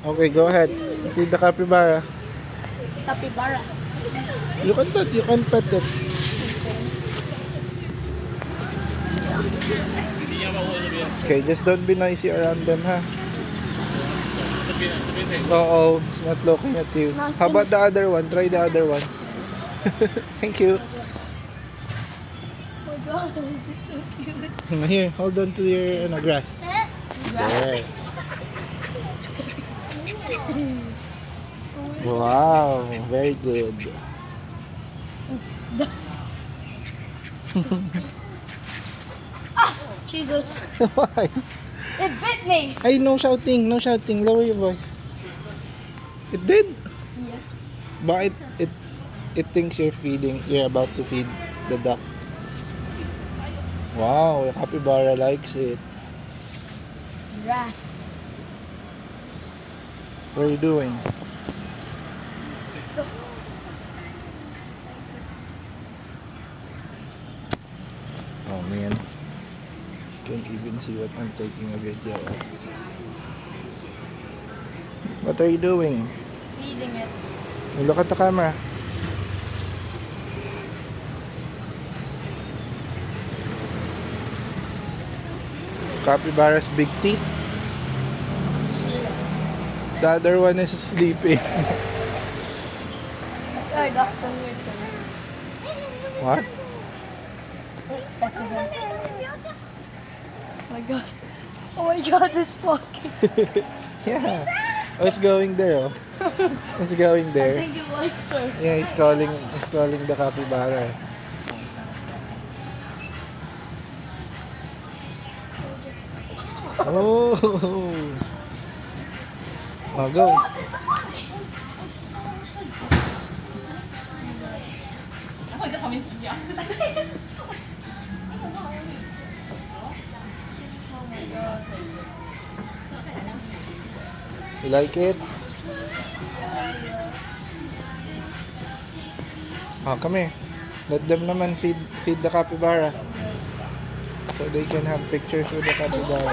Okay, go ahead. Feed the capybara. Capybara. You can touch, you can pet it. Okay, just don't be noisy around them, ha? Oo, it's not looking at you. How about the other one? Try the other one. Thank you. Oh my god, it's so cute. Here, hold on to your grass. Yes. Wow, very good. Jesus. Why? It bit me. Ay, no shouting, no shouting. Lower your voice. It did. Yeah. But it thinks you're about to feed the duck. Wow, the capybara likes it. Grass. What are you doing? Oh man, can't even see what I'm taking a video of. What are you doing? Feeding it. Look at the camera. Capybara's big teeth. The other one is sleeping. I got some here too. What? Oh my god. Oh my god, it's walking. Yeah. Oh, it's going there. Oh. It's going I there. think it likes her. Yeah, it's calling the capybara. Oh. Oh, go. You like it? Oh, come here. Let them naman feed the capybara. So they can have pictures with the capybara.